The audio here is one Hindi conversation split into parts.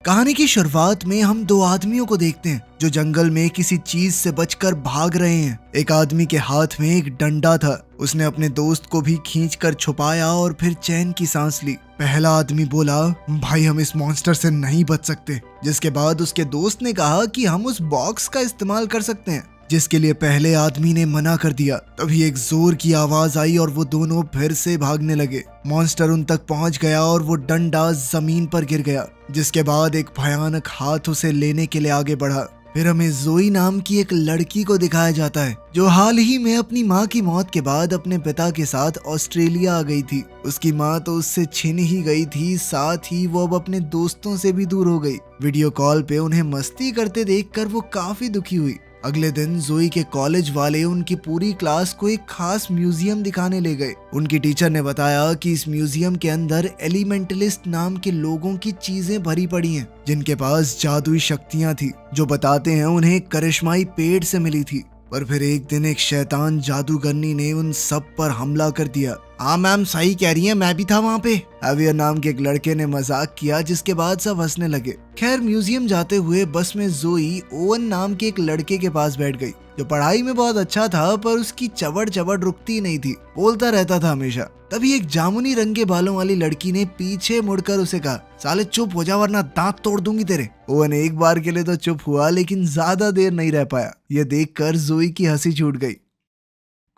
कहानी की शुरुआत में हम दो आदमियों को देखते हैं जो जंगल में किसी चीज से बचकर भाग रहे हैं। एक आदमी के हाथ में एक डंडा था। उसने अपने दोस्त को भी खींचकर छुपाया और फिर चैन की सांस ली। पहला आदमी बोला, भाई हम इस मॉन्स्टर से नहीं बच सकते। जिसके बाद उसके दोस्त ने कहा कि हम उस बॉक्स का इस्तेमाल कर सकते हैं, जिसके लिए पहले आदमी ने मना कर दिया। तभी एक जोर की आवाज आई और वो दोनों फिर से भागने लगे। मॉन्स्टर उन तक पहुंच गया और वो डंडा जमीन पर गिर गया। जिसके बाद एक भयानक हाथ उसे लेने के लिए आगे बढ़ा। फिर हमें जोई नाम की एक लड़की को दिखाया जाता है जो हाल ही में अपनी माँ की मौत के बाद अपने पिता के साथ ऑस्ट्रेलिया आ गई थी। उसकी माँ तो उससे छिन ही गई थी, साथ ही वो अब अपने दोस्तों से भी दूर हो गई। वीडियो कॉल पे उन्हें मस्ती करते देखकर वो काफी दुखी हुई। अगले दिन जोई के कॉलेज वाले उनकी पूरी क्लास को एक खास म्यूजियम दिखाने ले गए। उनकी टीचर ने बताया कि इस म्यूजियम के अंदर एलिमेंटलिस्ट नाम के लोगों की चीजें भरी पड़ी हैं, जिनके पास जादुई शक्तियां थी, जो बताते हैं उन्हें करिश्माई पेड़ से मिली थी। पर फिर एक दिन एक शैतान जादूगरनी ने उन सब पर हमला कर दिया। हाँ मैम सही कह रही हैं, मैं भी था वहाँ पे। एवियर नाम के एक लड़के ने मजाक किया, जिसके बाद सब हंसने लगे। खैर म्यूजियम जाते हुए बस में जोई ओवन नाम के एक लड़के के पास बैठ गई, जो पढ़ाई में बहुत अच्छा था पर उसकी चवड़ चवड़ रुकती नहीं थी, बोलता रहता था हमेशा। तभी एक जामुनी रंग के बालों वाली लड़की ने पीछे मुड़कर उसे कहा, साले चुप हो जा वरना दांत तोड़ दूंगी तेरे। ओवन एक बार के लिए तो चुप हुआ, लेकिन ज्यादा देर नहीं रह पाया। यह देखकर जोई की हंसी छूट गई।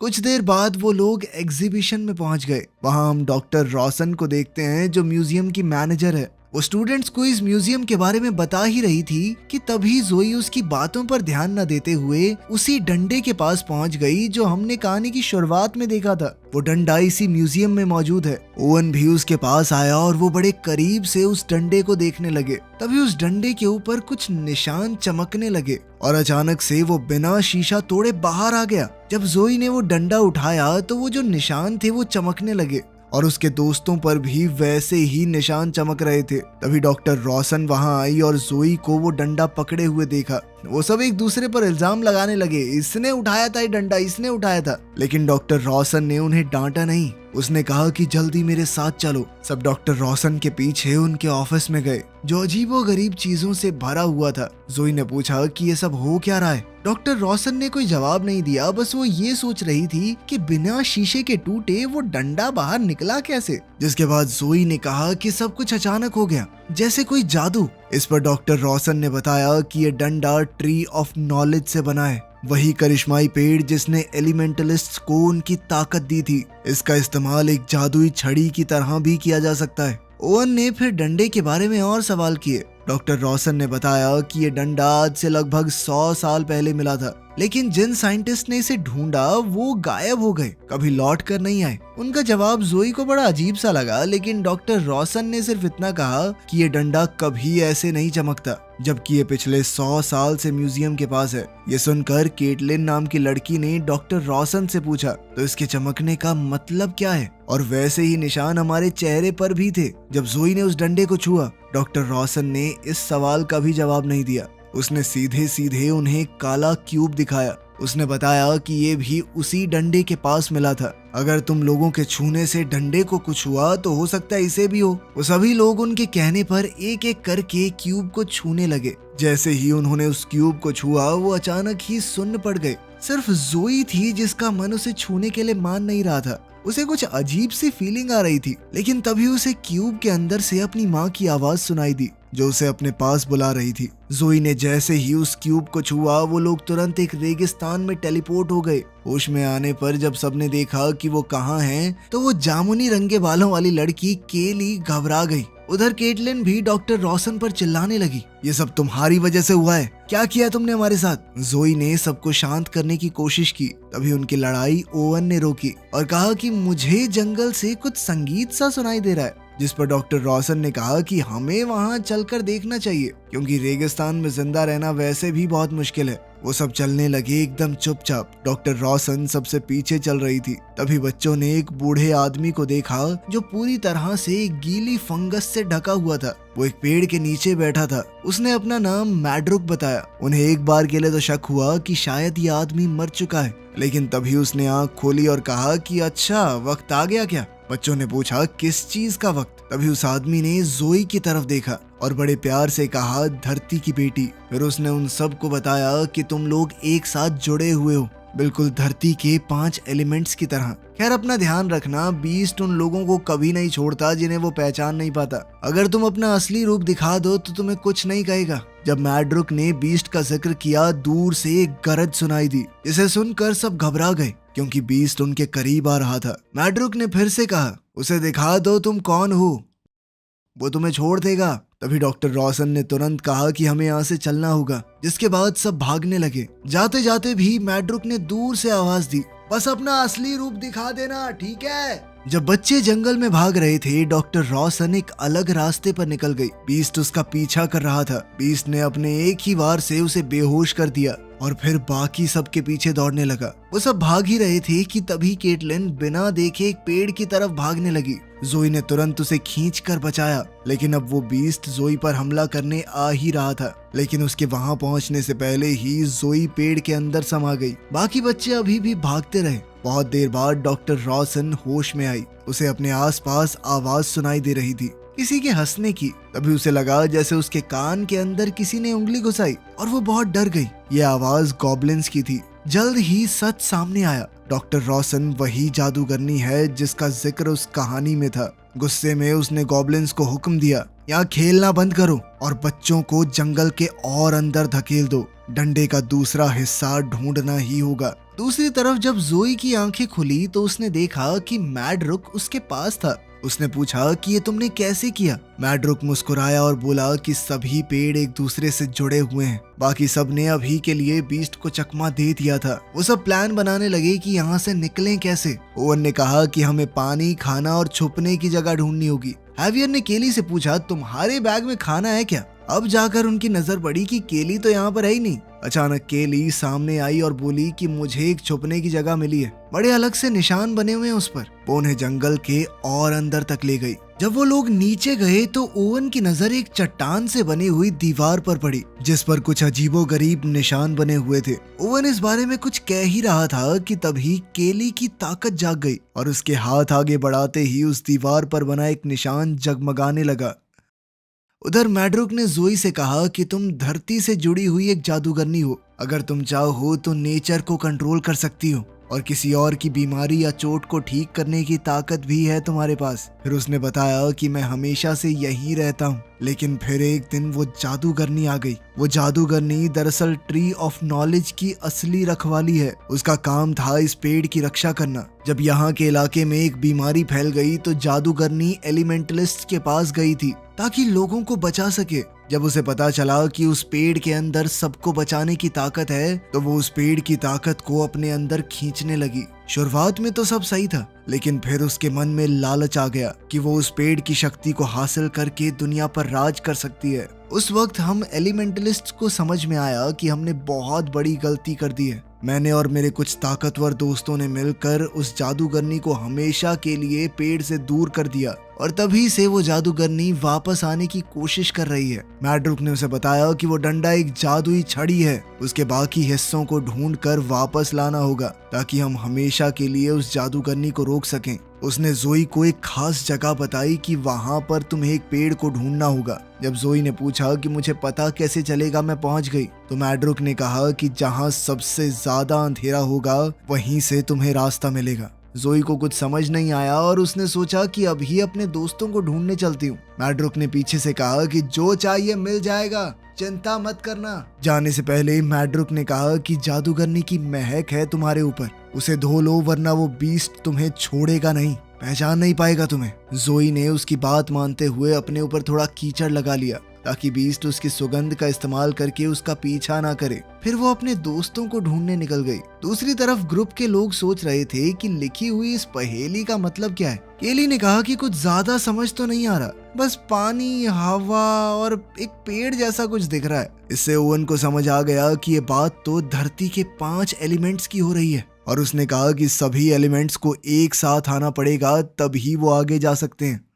कुछ देर बाद वो लोग एग्जीबिशन में पहुंच गए। वहां हम डॉक्टर रॉसन को देखते हैं जो म्यूजियम की मैनेजर है। वो स्टूडेंट्स को इस म्यूजियम के बारे में बता ही रही थी कि तभी जोई उसकी बातों पर ध्यान न देते हुए उसी डंडे के पास पहुंच गई जो हमने कहानी की शुरुआत में देखा था। वो डंडा इसी म्यूजियम में मौजूद है। ओवन भी उसके पास आया और वो बड़े करीब से उस डंडे को देखने लगे। तभी उस डंडे के ऊपर कुछ निशान चमकने लगे और अचानक से वो बिना शीशा तोड़े बाहर आ गया। जब जोई ने वो डंडा उठाया तो वो जो निशान थे वो चमकने लगे और उसके दोस्तों पर भी वैसे ही निशान चमक रहे थे। तभी डॉक्टर रॉसन वहां आई और जोई को वो डंडा पकड़े हुए देखा। वो सब एक दूसरे पर इल्जाम लगाने लगे, इसने उठाया था ये डंडा, इसने उठाया था। लेकिन डॉक्टर रॉसन ने उन्हें डांटा नहीं। उसने कहा कि जल्दी मेरे साथ चलो। सब डॉक्टर रॉसन के पीछे उनके ऑफिस में गए, जो अजीबोगरीब चीजों से भरा हुआ था। जोई ने पूछा कि ये सब हो क्या रहा है। डॉक्टर रॉसन ने कोई जवाब नहीं दिया, बस वो ये सोच रही थी कि बिना शीशे के टूटे वो डंडा बाहर निकला कैसे। जिसके बाद जोई ने कहा कि सब कुछ अचानक हो गया, जैसे कोई जादू। इस पर डॉक्टर रॉसन ने बताया कि ये डंडा ट्री ऑफ नॉलेज से बना है, वही करिश्माई पेड़ जिसने एलिमेंटलिस्ट्स को उनकी ताकत दी थी। इसका इस्तेमाल एक जादुई छड़ी की तरह भी किया जा सकता है। ओवन ने फिर डंडे के बारे में और सवाल किए। डॉक्टर रॉसन ने बताया कि ये डंडा आज से लगभग 100 साल पहले मिला था, लेकिन जिन साइंटिस्ट ने इसे ढूंढा वो गायब हो गए, कभी लौट कर नहीं आए। उनका जवाब जोई को बड़ा अजीब सा लगा, लेकिन डॉक्टर रॉसन ने सिर्फ इतना कहा कि ये डंडा कभी ऐसे नहीं चमकता, जबकि ये पिछले 100 साल से म्यूजियम के पास है। ये सुनकर केटलिन नाम की लड़की ने डॉक्टर रॉसन से पूछा, तो इसके चमकने का मतलब क्या है? और वैसे ही निशान हमारे चेहरे पर भी थे जब जोई ने उस डंडे को छुआ। डॉक्टर रॉसन ने इस सवाल का भी जवाब नहीं दिया। उसने सीधे सीधे उन्हें काला क्यूब दिखाया। उसने बताया कि ये भी उसी डंडे के पास मिला था। अगर तुम लोगों के छूने से डंडे को कुछ हुआ तो हो सकता है इसे भी हो। वो सभी लोग उनके कहने पर एक एक करके क्यूब को छूने लगे। जैसे ही उन्होंने उस क्यूब को छुआ वो अचानक ही सुन्न पड़ गए। सिर्फ जोई थी जिसका मन उसे छूने के लिए मान नहीं रहा था। उसे कुछ अजीब सी फीलिंग आ रही थी, लेकिन तभी उसे क्यूब के अंदर से अपनी माँ की आवाज सुनाई दी, जो उसे अपने पास बुला रही थी। जोई ने जैसे ही उस क्यूब को छुआ वो लोग तुरंत एक रेगिस्तान में टेलीपोर्ट हो गए। होश में आने पर जब सबने देखा कि वो कहाँ हैं, तो वो जामुनी रंग के बालों वाली लड़की केली घबरा गई। उधर केटलिन भी डॉक्टर रॉसन पर चिल्लाने लगी, ये सब तुम्हारी वजह से हुआ है, क्या किया तुमने हमारे साथ? जोई ने सबको शांत करने की कोशिश की। तभी उनकी लड़ाई ओवन ने रोकी और कहा कि मुझे जंगल से कुछ संगीत सा सुनाई दे रहा है। जिस पर डॉक्टर रॉसन ने कहा कि हमें वहां चलकर देखना चाहिए, क्योंकि रेगिस्तान में जिंदा रहना वैसे भी बहुत मुश्किल है। वो सब चलने लगे एकदम चुपचाप। डॉक्टर रॉसन सबसे पीछे चल रही थी। तभी बच्चों ने एक बूढ़े आदमी को देखा जो पूरी तरह से गीली फंगस से ढका हुआ था। वो एक पेड़ के नीचे बैठा था। उसने अपना नाम मैड्रुक बताया। उन्हें एक बार के लिए तो शक हुआ कि शायद ये आदमी मर चुका है, लेकिन तभी उसने आंख खोली और कहा कि अच्छा वक्त आ गया क्या? बच्चों ने पूछा किस चीज का वक्त। तभी उस आदमी ने जोई की तरफ देखा और बड़े प्यार से कहा धरती की बेटी। फिर उसने उन सब को बताया कि तुम लोग एक साथ जुड़े हुए हो, बिल्कुल धरती के 5 एलिमेंट्स की तरह। खैर अपना ध्यान रखना, बीस्ट उन लोगों को कभी नहीं छोड़ता जिन्हें वो पहचान नहीं पाता। अगर तुम अपना असली रूप दिखा दो तो तुम्हें कुछ नहीं कहेगा। जब मैड्रुक ने बीस्ट का जिक्र किया, दूर से एक गरज सुनाई दी, जिसे सुनकर सब घबरा गए क्योंकि बीस्ट उनके करीब आ रहा था। मैड्रुक ने फिर से कहा, उसे दिखा दो तुम कौन हो, वो तुम्हें छोड़ देगा। तभी डॉक्टर रॉसन ने तुरंत कहा कि हमें यहाँ से चलना होगा, जिसके बाद सब भागने लगे। जाते जाते भी मैड्रुक ने दूर से आवाज दी, बस अपना असली रूप दिखा देना, ठीक है। जब बच्चे जंगल में भाग रहे थे, डॉक्टर रॉसन एक अलग रास्ते पर निकल गई। बीस्ट उसका पीछा कर रहा था। बीस्ट ने अपने एक ही वार से उसे बेहोश कर दिया और फिर बाकी सब के पीछे दौड़ने लगा। वो सब भाग ही रहे थे कि तभी केटलिन बिना देखे एक पेड़ की तरफ भागने लगी। जोई ने तुरंत उसे खींच कर बचाया, लेकिन अब वो बीस्ट जोई पर हमला करने आ ही रहा था। लेकिन उसके वहां पहुंचने से पहले ही जोई पेड़ के अंदर समा गई। बाकी बच्चे अभी भी भागते रहे। बहुत देर बाद डॉक्टर रॉसन होश में आई। उसे अपने आसपास आवाज सुनाई दे रही थी, किसी के हंसने की। तभी उसे लगा जैसे उसके कान के अंदर किसी ने उंगली घुसाई और वो बहुत डर गई। ये आवाज गॉब्लिन्स की थी। जल्द ही सच सामने आया। डॉक्टर रॉसन वही जादूगरनी है जिसका जिक्र उस कहानी में था। गुस्से में उसने गॉब्लिन्स को हुक्म दिया, यहाँ खेलना बंद करो और बच्चों को जंगल के और अंदर धकेल दो। डंडे का दूसरा हिस्सा ढूंढना ही होगा। दूसरी तरफ जब जोई की आंखें खुली तो उसने देखा कि मैड्रुक उसके पास था। उसने पूछा कि ये तुमने कैसे किया। मैड्रुक मुस्कुराया और बोला कि सभी पेड़ एक दूसरे से जुड़े हुए हैं। बाकी सब ने अभी के लिए बीस्ट को चकमा दे दिया था। वो सब प्लान बनाने लगे कि यहाँ से निकलें कैसे। ओवन ने कहा कि हमें पानी, खाना और छुपने की जगह ढूंढनी होगी। हैवियर ने केली से पूछा, तुम्हारे बैग में खाना है क्या? अब जाकर उनकी नजर पड़ी कि केली तो यहाँ पर है ही नहीं। अचानक केली सामने आई और बोली कि मुझे एक छुपने की जगह मिली है, बड़े अलग से निशान बने हुए हैं उस पर। वो उन्हें जंगल के और अंदर तक ले गई। जब वो लोग नीचे गए तो ओवन की नजर एक चट्टान से बनी हुई दीवार पर पड़ी, जिस पर कुछ अजीबोगरीब निशान बने हुए थे। ओवन इस बारे में कुछ कह ही रहा था कि तभी केली की ताकत जाग गई और उसके हाथ आगे बढ़ाते ही उस दीवार पर बना एक निशान जगमगाने लगा। उधर मैड्रुक ने जोई से कहा कि तुम धरती से जुड़ी हुई एक जादूगरनी हो। अगर तुम चाहो तो नेचर को कंट्रोल कर सकती हो और किसी और की बीमारी या चोट को ठीक करने की ताकत भी है तुम्हारे पास। फिर उसने बताया कि मैं हमेशा से यहीं रहता हूँ, लेकिन फिर एक दिन वो जादूगरनी आ गई। वो जादूगरनी दरअसल ट्री ऑफ नॉलेज की असली रखवाली है। उसका काम था इस पेड़ की रक्षा करना। जब यहाँ के इलाके में एक बीमारी फैल गई तो जादूगरनी एलिमेंटलिस्ट के पास गई थी ताकि लोगों को बचा सके। जब उसे पता चला कि उस पेड़ के अंदर सबको बचाने की ताकत है तो वो उस पेड़ की ताकत को अपने अंदर खींचने लगी। शुरुआत में तो सब सही था, लेकिन फिर उसके मन में लालच आ गया कि वो उस पेड़ की शक्ति को हासिल करके दुनिया पर राज कर सकती है। उस वक्त हम एलिमेंटलिस्ट को समझ में आया कि हमने बहुत बड़ी गलती कर दी है। मैंने और मेरे कुछ ताकतवर दोस्तों ने मिलकर उस जादूगरनी को हमेशा के लिए पेड़ से दूर कर दिया और तभी से वो जादूगरनी वापस आने की कोशिश कर रही है। मैड्रुक ने उसे बताया कि वो डंडा एक जादुई छड़ी है, उसके बाकी हिस्सों को ढूंढकर वापस लाना होगा ताकि हम हमेशा के लिए उस जादूगरनी को रोक सकें। उसने जोई को एक खास जगह बताई कि वहां पर तुम्हें एक पेड़ को ढूंढना होगा। जब जोई ने पूछा कि मुझे पता कैसे चलेगा मैं पहुंच गई, तो मैड्रुक ने कहा कि जहां सबसे ज्यादा अंधेरा होगा वहीं से तुम्हें रास्ता मिलेगा। जोई को कुछ समझ नहीं आया और उसने सोचा कि अभी अपने दोस्तों को ढूंढने चलती हूँ। मैड्रुक ने पीछे से कहा कि जो चाहिए मिल जाएगा, चिंता मत करना। जाने से पहले मैड्रुक ने कहा कि जादूगरनी की महक है तुम्हारे ऊपर, उसे धो लो वरना वो बीस्ट तुम्हें छोड़ेगा नहीं, पहचान नहीं पाएगा तुम्हें। जोई ने उसकी बात मानते हुए अपने ऊपर थोड़ा कीचड़ लगा लिया ताकि बीस्ट उसकी सुगंध का इस्तेमाल करके उसका पीछा ना करे। फिर वो अपने दोस्तों को ढूंढने निकल गई। दूसरी तरफ ग्रुप के लोग सोच रहे थे कि लिखी हुई इस पहेली का मतलब क्या है। केली ने कहा कि कुछ ज्यादा समझ तो नहीं आ रहा, बस पानी, हवा और एक पेड़ जैसा कुछ दिख रहा है। इससे ओवन को समझ आ गया कि ये बात तो धरती के 5 एलिमेंट्स की हो रही है और उसने कहा कि सभी एलिमेंट्स को एक साथ आना पड़ेगा तभी वो आगे जा सकते हैं।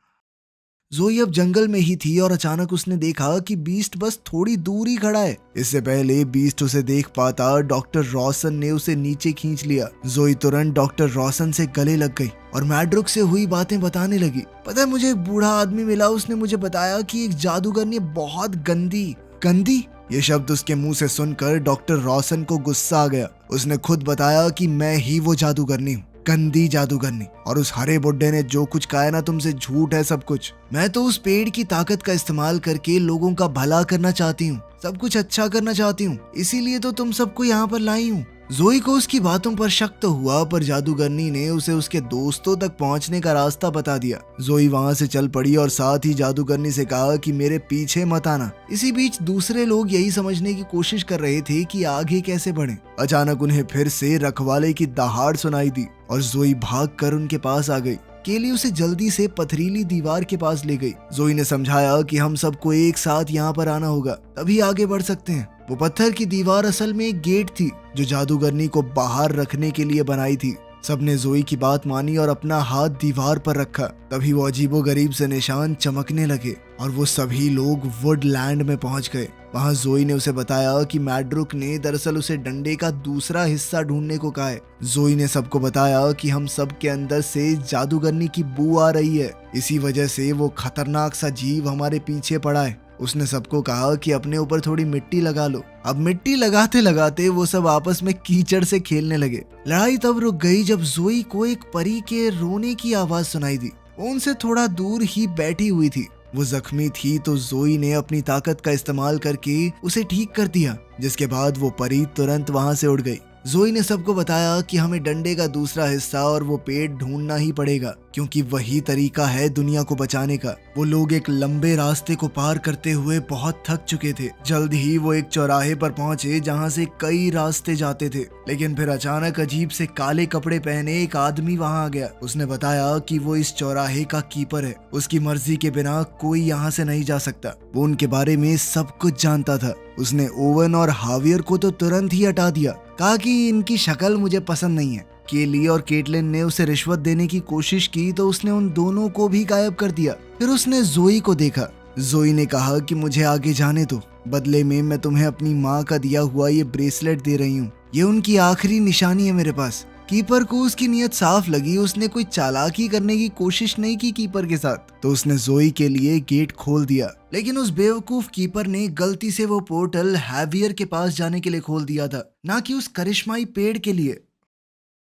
जोई अब जंगल में ही थी और अचानक उसने देखा कि बीस्ट बस थोड़ी दूर ही खड़ा है। इससे पहले बीस्ट उसे देख पाता, डॉक्टर रॉसन ने उसे नीचे खींच लिया। जोई तुरंत डॉक्टर रॉसन से गले लग गई और मैड्रुक से हुई बातें बताने लगी। पता है, मुझे एक बूढ़ा आदमी मिला, उसने मुझे बताया कि एक जादूगरनी बहुत गंदी। ये शब्द उसके मुंह से सुनकर डॉक्टर रॉसन को गुस्सा आ गया। उसने खुद बताया कि मैं ही वो जादूगरनी हूँ, गंदी जादूगरनी। और उस हरे बुड्ढे ने जो कुछ कहा है ना, तुमसे झूठ है सब कुछ। मैं तो उस पेड़ की ताकत का इस्तेमाल करके लोगों का भला करना चाहती हूँ, सब कुछ अच्छा करना चाहती हूँ, इसीलिए तो तुम सबको यहाँ पर लाई हूँ। जोई को उसकी बातों पर शक तो हुआ, पर जादूगरनी ने उसे उसके दोस्तों तक पहुंचने का रास्ता बता दिया। जोई वहां से चल पड़ी और साथ ही जादूगरनी से कहा कि मेरे पीछे मत आना। इसी बीच दूसरे लोग यही समझने की कोशिश कर रहे थे कि आगे कैसे बढ़े। अचानक उन्हें फिर से रखवाले की दहाड़ सुनाई दी और जोई भागकर उनके पास आ गई। केली उसे जल्दी से पथरीली दीवार के पास ले गई। जोई ने समझाया कि हम सबको एक साथ यहाँ पर आना होगा, तभी आगे बढ़ सकते हैं। वो पत्थर की दीवार असल में एक गेट थी जो जादूगरनी को बाहर रखने के लिए बनाई थी। सबने जोई की बात मानी और अपना हाथ दीवार पर रखा। तभी वो अजीबोगरीब से निशान चमकने लगे और वो सभी लोग वुडलैंड में पहुंच गए। वहां जोई ने उसे बताया कि मैड्रुक ने दरअसल उसे डंडे का दूसरा हिस्सा ढूंढने को कहा है। जोई ने सबको बताया कि हम सब के अंदर से जादूगरनी की बू आ रही है, इसी वजह से वो खतरनाक सा जीव हमारे पीछे पड़ा है। उसने सबको कहा कि अपने ऊपर थोड़ी मिट्टी लगा लो। अब मिट्टी लगाते लगाते वो सब आपस में कीचड़ से खेलने लगे। लड़ाई तब रुक गई जब जोई को एक परी के रोने की आवाज सुनाई दी। वो उनसे थोड़ा दूर ही बैठी हुई थी। वो जख्मी थी तो जोई ने अपनी ताकत का इस्तेमाल करके उसे ठीक कर दिया, जिसके बाद वो परी तुरंत वहां से उड़ गई। जोई ने सबको बताया कि हमें डंडे का दूसरा हिस्सा और वो पेड़ ढूंढना ही पड़ेगा, क्योंकि वही तरीका है दुनिया को बचाने का। वो लोग एक लंबे रास्ते को पार करते हुए बहुत थक चुके थे। जल्द ही वो एक चौराहे पर पहुंचे जहां से कई रास्ते जाते थे, लेकिन फिर अचानक अजीब से काले कपड़े पहने एक आदमी वहां आ गया। उसने बताया कि वो इस चौराहे का कीपर है, उसकी मर्जी के बिना कोई यहाँ से नहीं जा सकता। वो उनके बारे में सब कुछ जानता था। उसने ओवन और हावियर को तो तुरंत ही हटा दिया, कहा कि इनकी शक्ल मुझे पसंद नहीं है। केली और केटलिन ने उसे रिश्वत देने की कोशिश की तो उसने उन दोनों को भी गायब कर दिया। फिर उसने जोई को देखा। जोई ने कहा कि मुझे आगे जाने दो, बदले में मैं तुम्हें अपनी माँ का दिया हुआ ये ब्रेसलेट दे रही हूँ, ये उनकी आखिरी निशानी है मेरे पास। कीपर को उसकी नीयत साफ लगी, उसने कोई चालाकी करने की कोशिश नहीं की कीपर के साथ, तो उसने जोई के लिए गेट खोल दिया। लेकिन उस बेवकूफ कीपर ने गलती से वो पोर्टल हैवियर के पास जाने के लिए खोल दिया था, ना कि उस करिश्माई पेड़ के लिए।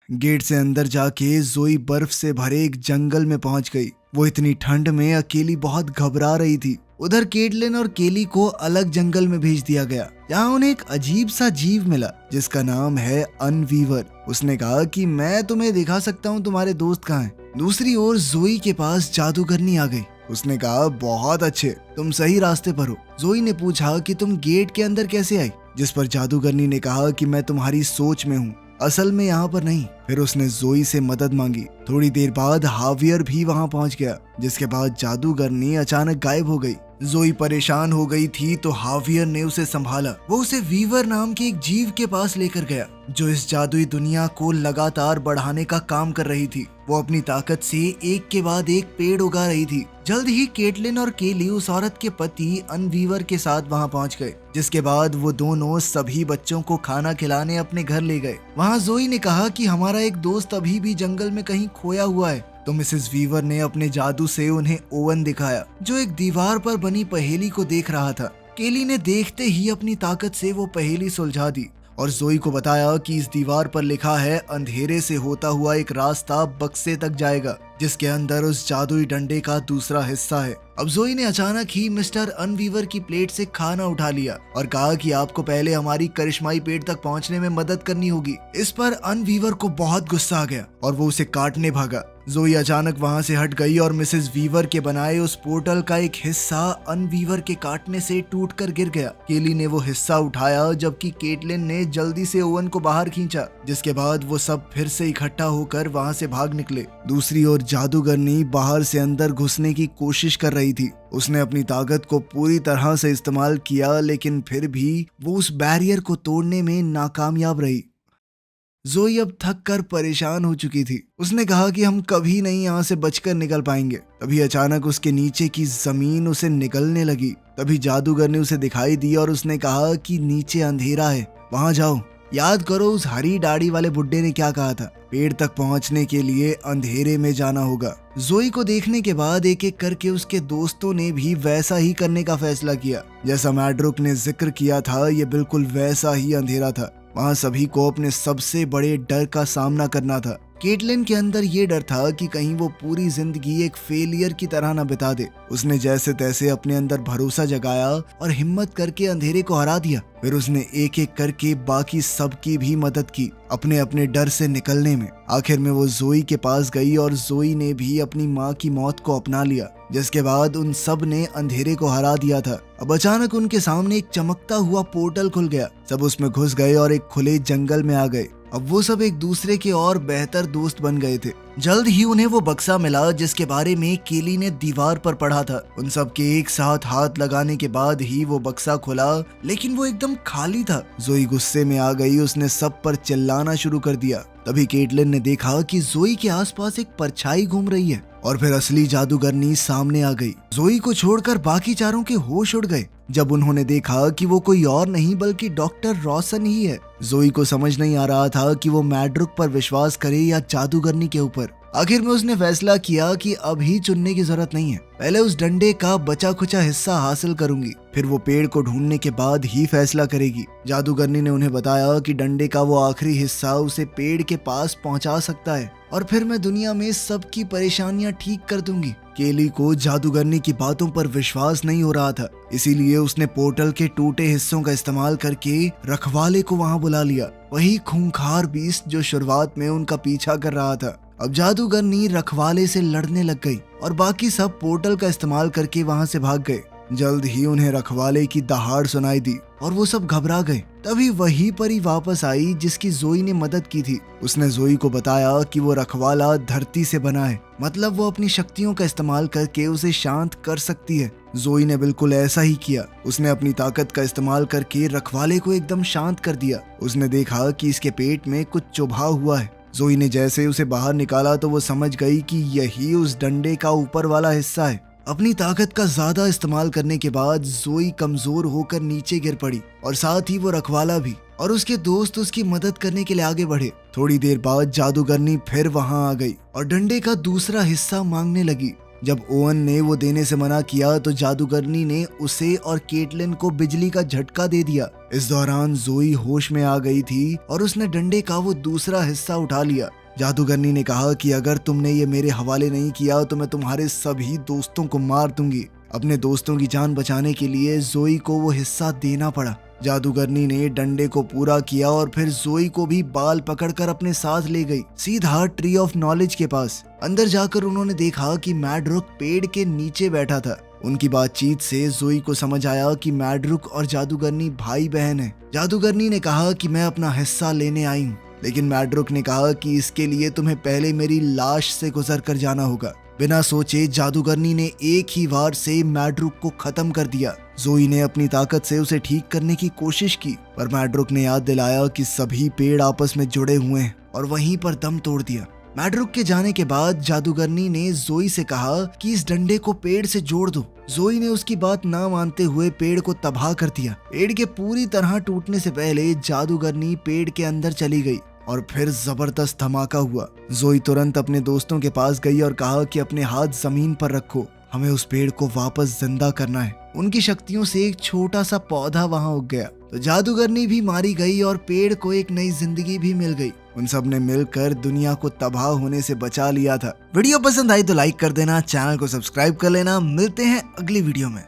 गेट से अंदर जाके जोई बर्फ से भरे एक जंगल में पहुंच गई। वो इतनी ठंड में अकेली बहुत घबरा रही थी। उधर केटलिन और केली को अलग जंगल में भेज दिया गया, जहाँ उन्हें एक अजीब सा जीव मिला जिसका नाम है अनवीवर। उसने कहा कि मैं तुम्हें दिखा सकता हूँ तुम्हारे दोस्त कहाँ हैं। दूसरी ओर जोई के पास जादूगरनी आ गई। उसने कहा बहुत अच्छे, तुम सही रास्ते पर हो। जोई ने पूछा कि तुम गेट के अंदर कैसे आई, जिस पर जादूगरनी ने कहा कि मैं तुम्हारी सोच में हूँ, असल में यहाँ पर नहीं। फिर उसने जोई से मदद मांगी। थोड़ी देर बाद हावियर भी वहाँ पहुँच गया, जिसके बाद जादूगरनी अचानक गायब हो गई। जोई परेशान हो गई थी तो हावियर ने उसे संभाला। वो उसे वीवर नाम के एक जीव के पास लेकर गया जो इस जादुई दुनिया को लगातार बढ़ाने का काम कर रही थी। वो अपनी ताकत से एक के बाद एक पेड़ उगा रही थी। जल्द ही केटलिन और केली उस औरत के पति अनवीवर के साथ वहां पहुंच गए, जिसके बाद वो दोनों सभी बच्चों को खाना खिलाने अपने घर ले गए। वहां जोई ने कहा कि हमारा एक दोस्त अभी भी जंगल में कहीं खोया हुआ है, तो मिसेस वीवर ने अपने जादू से उन्हें ओवन दिखाया जो एक दीवार पर बनी पहेली को देख रहा था। केली ने देखते ही अपनी ताकत से वो पहेली सुलझा दी और जोई को बताया कि इस दीवार पर लिखा है अंधेरे से होता हुआ एक रास्ता बक्से तक जाएगा, जिसके अंदर उस जादुई डंडे का दूसरा हिस्सा है। अब जोई ने अचानक ही मिस्टर अनवीवर की प्लेट से खाना उठा लिया और कहा कि आपको पहले हमारी करिश्माई पेड़ तक पहुंचने में मदद करनी होगी। इस पर अनवीवर को बहुत गुस्सा आ गया और वो उसे काटने भागा। जोई अचानक वहां से हट गई और मिसेस वीवर के बनाए उस पोर्टल का एक हिस्सा अनवीवर के काटने से टूटकर गिर गया। केली ने वो हिस्सा उठाया जबकि केटलिन ने जल्दी से ओवन को बाहर खींचा, जिसके बाद वो सब फिर से इकट्ठा होकर वहां से भाग निकले। दूसरी ओर जादूगरनी बाहर से अंदर घुसने की कोशिश कर रही थी। उसने अपनी ताकत को पूरी तरह से इस्तेमाल किया, लेकिन फिर भी वो उस बैरियर को तोड़ने में नाकामयाब रही। जोई अब थक कर परेशान हो चुकी थी। उसने कहा कि हम कभी नहीं यहाँ से बचकर निकल पाएंगे। तभी अचानक उसके नीचे की जमीन उसे निगलने लगी। तभी जादूगर ने उसे दिखाई दी और उसने कहा कि नीचे अंधेरा है, वहां जाओ। याद करो उस हरी दाढ़ी वाले बुड्ढे ने क्या कहा था, पेड़ तक पहुंचने के लिए अंधेरे में जाना होगा। जोई को देखने के बाद एक एक करके उसके दोस्तों ने भी वैसा ही करने का फैसला किया। जैसा मैड्रुक ने जिक्र किया था, ये बिल्कुल वैसा ही अंधेरा था। वहाँ सभी को अपने सबसे बड़े डर का सामना करना था। केटलिन के अंदर ये डर था कि कहीं वो पूरी जिंदगी एक फेलियर की तरह न बिता दे। उसने जैसे तैसे अपने अंदर भरोसा जगाया और हिम्मत करके अंधेरे को हरा दिया। फिर उसने एक एक करके बाकी सबकी भी मदद की अपने अपने डर से निकलने में। आखिर में वो जोई के पास गई और जोई ने भी अपनी माँ की मौत को अपना लिया, जिसके बाद उन सब ने अंधेरे को हरा दिया था। अब अचानक उनके सामने एक चमकता हुआ पोर्टल खुल गया। सब उसमें घुस गए और एक खुले जंगल में आ गए। अब वो सब एक दूसरे के और बेहतर दोस्त बन गए थे। जल्द ही उन्हें वो बक्सा मिला जिसके बारे में केली ने दीवार पर पढ़ा था। उन सब के एक साथ हाथ लगाने के बाद ही वो बक्सा खुला, लेकिन वो एकदम खाली था। जोई गुस्से में आ गई, उसने सब पर चिल्लाना शुरू कर दिया। तभी केटलिन ने देखा कि जोई के आसपास एक परछाई घूम रही है और फिर असली जादूगरनी सामने आ गई। जोई को छोड़कर बाकी चारों के होश उड़ गए जब उन्होंने देखा कि वो कोई और नहीं बल्कि डॉक्टर रोशन ही है। जोई को समझ नहीं आ रहा था कि वो मैड्रुक पर विश्वास करे या जादूगरनी के ऊपर। आखिर में उसने फैसला किया कि अभी चुनने की जरूरत नहीं है, पहले उस डंडे का बचा खुचा हिस्सा हासिल करूंगी, फिर वो पेड़ को ढूंढने के बाद ही फैसला करेगी। जादूगरनी ने उन्हें बताया कि डंडे का वो आखिरी हिस्सा उसे पेड़ के पास पहुंचा सकता है और फिर मैं दुनिया में सबकी परेशानियां ठीक कर दूंगी। केली को जादूगरनी की बातों पर विश्वास नहीं हो रहा था, इसीलिए उसने पोर्टल के टूटे हिस्सों का इस्तेमाल करके रखवाले को वहां बुला लिया, वही खूंखार बीस्ट जो शुरुआत में उनका पीछा कर रहा था। अब जादूगरनी रखवाले से लड़ने लग गई और बाकी सब पोर्टल का इस्तेमाल करके वहां से भाग गए। जल्द ही उन्हें रखवाले की दहाड़ सुनाई दी और वो सब घबरा गए। तभी वही परी वापस आई जिसकी जोई ने मदद की थी। उसने जोई को बताया कि वो रखवाला धरती से बना है, मतलब वो अपनी शक्तियों का इस्तेमाल करके उसे शांत कर सकती है। जोई ने बिल्कुल ऐसा ही किया। उसने अपनी ताकत का इस्तेमाल करके रखवाले को एकदम शांत कर दिया। उसने देखा कि इसके पेट में कुछ चुभा हुआ है। जोई ने जैसे उसे बाहर निकाला तो वो समझ गई कि यही उस डंडे का ऊपर वाला हिस्सा है। अपनी ताकत का ज्यादा इस्तेमाल करने के बाद जोई कमजोर होकर नीचे गिर पड़ी और साथ ही वो रखवाला भी, और उसके दोस्त उसकी मदद करने के लिए आगे बढ़े। थोड़ी देर बाद जादूगरनी फिर वहां आ गई और डंडे का दूसरा हिस्सा मांगने लगी। जब ओवन ने वो देने से मना किया तो जादूगरनी ने उसे और केटलिन को बिजली का झटका दे दिया। इस दौरान जोई होश में आ गई थी और उसने डंडे का वो दूसरा हिस्सा उठा लिया। जादूगरनी ने कहा कि अगर तुमने ये मेरे हवाले नहीं किया तो मैं तुम्हारे सभी दोस्तों को मार दूंगी। अपने दोस्तों की जान बचाने के लिए जोई को वो हिस्सा देना पड़ा। जादूगरनी ने डंडे को पूरा किया और फिर जोई को भी बाल पकड़कर अपने साथ ले गई, सीधा ट्री ऑफ नॉलेज के पास। अंदर जाकर उन्होंने देखा कि मैड्रुक पेड़ के नीचे बैठा था। उनकी बातचीत से जोई को समझ आया कि मैड्रुक और जादूगरनी भाई बहन है। जादूगरनी ने कहा कि मैं अपना हिस्सा लेने आई हूँ, लेकिन मैड्रुक ने कहा कि इसके लिए तुम्हें पहले मेरी लाश से गुजर कर जाना होगा। बिना सोचे जादूगरनी ने एक ही वार से मैड्रुक को खत्म कर दिया। जोई ने अपनी ताकत से उसे ठीक करने की कोशिश की, पर मैड्रुक ने याद दिलाया कि सभी पेड़ आपस में जुड़े हुए हैं और वहीं पर दम तोड़ दिया। मैड्रुक के जाने के बाद जादूगरनी ने जोई से कहा कि इस डंडे को पेड़ से जोड़ दो। जोई ने उसकी बात ना मानते हुए पेड़ को तबाह कर दिया। पेड़ के पूरी तरह टूटने से पहले जादूगरनी पेड़ के अंदर चली गई और फिर जबरदस्त धमाका हुआ। जोई तुरंत अपने दोस्तों के पास गई और कहा कि अपने हाथ जमीन पर रखो, हमें उस पेड़ को वापस जिंदा करना है। उनकी शक्तियों से एक छोटा सा पौधा वहां उग गया तो जादूगरनी भी मारी गई और पेड़ को एक नई जिंदगी भी मिल गई। उन सब ने मिलकर दुनिया को तबाह होने से बचा लिया था। वीडियो पसंद आई तो लाइक कर देना, चैनल को सब्सक्राइब कर लेना। मिलते हैं अगली वीडियो में।